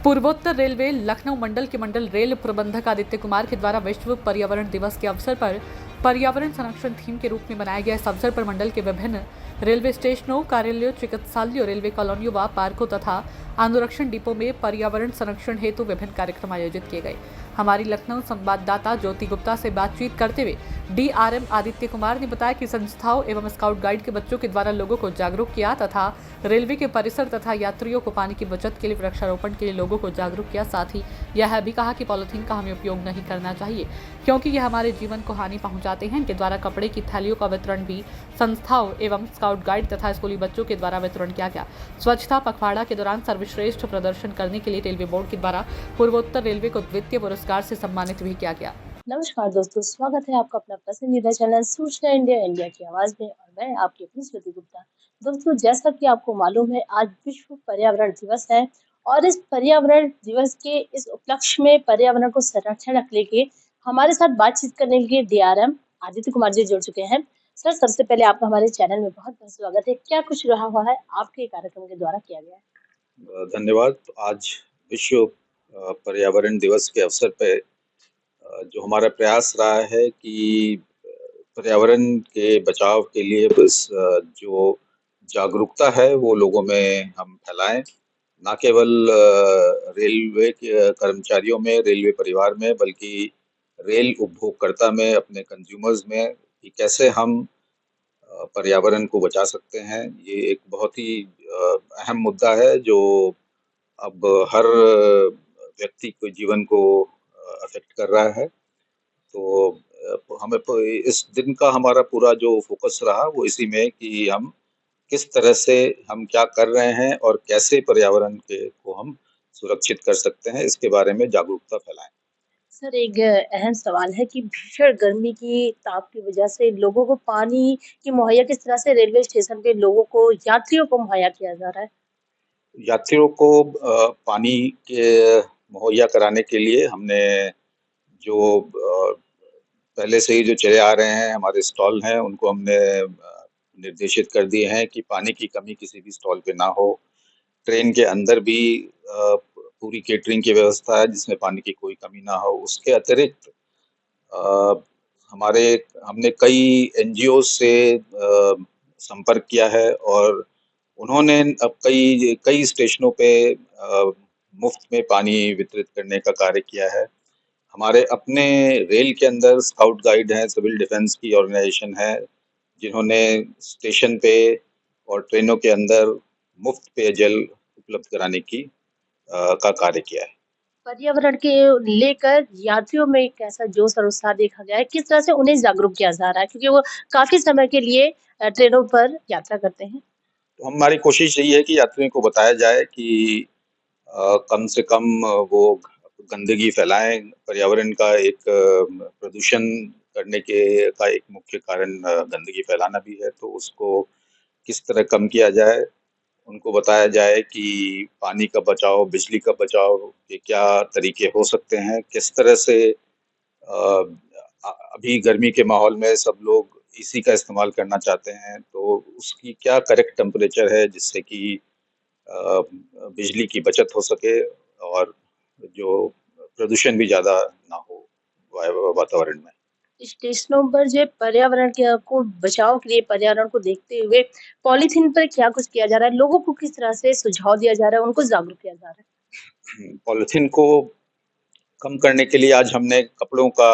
पूर्वोत्तर रेलवे लखनऊ मंडल के मंडल रेल प्रबंधक आदित्य कुमार के द्वारा विश्व पर्यावरण दिवस के अवसर पर पर्यावरण संरक्षण थीम के रूप में मनाया गया। इस अवसर पर मंडल के विभिन्न रेलवे स्टेशनों, कार्यालयों, चिकित्सालयों, रेलवे कॉलोनियों व पार्कों तथा अनुरक्षण डिपो में पर्यावरण संरक्षण हेतु विभिन्न कार्यक्रम आयोजित किए गए। हमारी लखनऊ संवाददाता ज्योति गुप्ता से बातचीत करते हुए डीआरएम आदित्य कुमार ने बताया कि संस्थाओं एवं स्काउट गाइड के बच्चों के द्वारा लोगों को जागरूक किया तथा रेलवे के परिसर तथा यात्रियों को पानी की बचत के लिए वृक्षारोपण के लिए लोगों को जागरूक किया। साथ ही यह भी कहा कि पॉलिथीन का हमें उपयोग नहीं करना चाहिए क्योंकि यह हमारे जीवन को हानि पहुंचाते हैं। इनके द्वारा कपड़े की थैलियों का वितरण भी संस्थाओं एवं स्काउट गाइड तथा स्कूली बच्चों के द्वारा वितरण किया गया। स्वच्छता पखवाड़ा के दौरान सर्वश्रेष्ठ प्रदर्शन करने के लिए रेलवे बोर्ड के द्वारा पूर्वोत्तर रेलवे को द्वितीय पुरस्कार से सम्मानित भी किया गया। नमस्कार दोस्तों, स्वागत है आपका अपना पसंदीदा चैनल सूचना इंडिया इंडिया की आवाज में और मैं आपकी अपनी ज्योति गुप्ता। दोस्तों, जैसा कि आपको मालूम है, आज विश्व पर्यावरण दिवस है और इस पर्यावरण दिवस के इस उपलक्ष्य में पर्यावरण को संरक्षण रखने के हमारे साथ बातचीत करने के लिए डीआरएम आदित्य कुमार जी जुड़ चुके हैं। सर, सबसे पहले आपका हमारे चैनल में बहुत बहुत स्वागत है। क्या कुछ रहा हुआ है आपके कार्यक्रम के द्वारा किया गया है? धन्यवाद। आज विश्व पर्यावरण दिवस के अवसर पे जो हमारा प्रयास रहा है कि पर्यावरण के बचाव के लिए बस जो जागरूकता है वो लोगों में हम फैलाएं, ना केवल रेलवे के कर्मचारियों में, रेलवे परिवार में, बल्कि रेल उपभोगकर्ता में, अपने कंज्यूमर्स में, कि कैसे हम पर्यावरण को बचा सकते हैं। ये एक बहुत ही अहम मुद्दा है जो अब हर व्यक्ति के जीवन को अफेक्ट कर रहा है। तो हमें इस दिन का हमारा पूरा जो फोकस रहा वो इसी में कि हम किस तरह से हम क्या कर रहे हैं और कैसे पर्यावरण को हम सुरक्षित कर सकते हैं, इसके बारे में जागरूकता फैलाएं। सर, एक अहम सवाल है कि भीषण गर्मी की ताप की वजह से लोगों को पानी की मुहैया किस तरह से रेलवे स्टेशन पे लोगों को, यात्रियों को मुहैया किया जा रहा है? यात्रियों को पानी के मुहैया कराने के लिए हमने जो पहले से ही जो चले आ रहे हैं हमारे स्टॉल हैं, उनको हमने निर्देशित कर दिए हैं कि पानी की कमी किसी भी स्टॉल पे ना हो। ट्रेन के अंदर भी पूरी केटरिंग की व्यवस्था है जिसमें पानी की कोई कमी ना हो। उसके अतिरिक्त हमने कई एनजीओ से संपर्क किया है और उन्होंने अब कई स्टेशनों पे मुफ्त में पानी वितरित करने का कार्य किया है। हमारे अपने रेल के अंदर स्काउट गाइड हैं, सिविल डिफेंस की ऑर्गेनाइजेशन है, जिन्होंने स्टेशन पे और ट्रेनों के अंदर मुफ्त पेयजल उपलब्ध कराने की का कार्य किया है। पर्यावरण के लेकर यात्रियों में कैसा जोश और उत्साह देखा गया है? किस तरह से उन्हें जागरूक किया जा रहा है? क्योंकि वो काफी समय के लिए ट्रेनों पर यात्रा करते हैं। तो हमारी कोशिश यही है कि यात्रियों को बताया जाए कि कम से कम वो गंदगी फैलाएं। पर्यावरण का एक प्रदूषण करने के का एक मुख्य कारण गंदगी फैलाना भी है, तो उसको किस तरह कम किया जाए। उनको बताया जाए कि पानी का बचाव, बिजली का बचाव के क्या तरीके हो सकते हैं, किस तरह से अभी गर्मी के माहौल में सब लोग एसी का इस्तेमाल करना चाहते हैं, तो उसकी क्या करेक्ट टेम्परेचर है जिससे कि बिजली की बचत हो सके और जो प्रदूषण भी ज़्यादा ना हो वातावरण में। स्टेशनों पर जो पर्यावरण के को बचाव के लिए, पर्यावरण को देखते हुए पॉलीथीन पर क्या कुछ किया जा रहा है? लोगों को किस तरह से सुझाव दिया जा रहा है, उनको जागरूक किया जा रहा है? पॉलीथीन को कम करने के लिए आज हमने कपड़ों का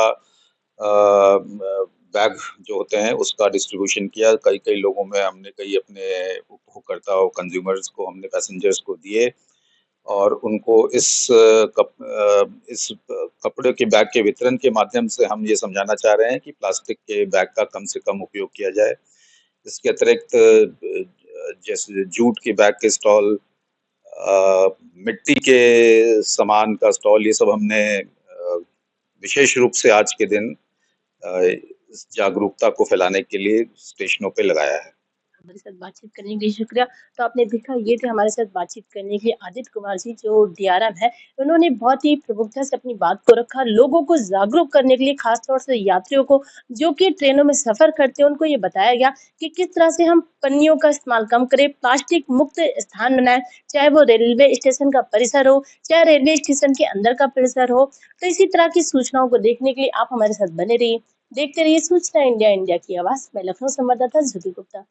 बैग जो होते हैं उसका डिस्ट्रीब्यूशन किया। कई लोगों में हमने कई अपने उपभोक्ताओं, कंज्यूमर्स को हमने, पैसेंजर्स को दिए और उनको इस कपड़े के बैग के वितरण के माध्यम से हम ये समझाना चाह रहे हैं कि प्लास्टिक के बैग का कम से कम उपयोग किया जाए। इसके अतिरिक्त जैसे जूट के बैग के स्टॉल, मिट्टी के सामान का स्टॉल, ये सब हमने विशेष रूप से आज के दिन इस जागरूकता को फैलाने के लिए स्टेशनों पे लगाया है। हमारे साथ बातचीत करने के लिए शुक्रिया। तो आपने देखा ये थे हमारे साथ बातचीत करने के लिए आदित्य कुमार जी जो डीआरएम है। उन्होंने बहुत ही प्रमुखता से अपनी बात को रखा, लोगों को जागरूक करने के लिए खास तौर से यात्रियों को जो कि ट्रेनों में सफर करते हैं उनको ये बताया गया कि किस तरह से हम पन्नियों का इस्तेमाल कम करें, प्लास्टिक मुक्त स्थान बनाएं, चाहे वो रेलवे स्टेशन का परिसर हो, चाहे रेलवे स्टेशन के अंदर का परिसर हो। तो इसी तरह की सूचनाओं को देखने के लिए आप हमारे साथ बने रहिए। देखते रहिए सूचना इंडिया, इंडिया की आवाज। मैं लखनऊ संवाददाता ज्योति गुप्ता।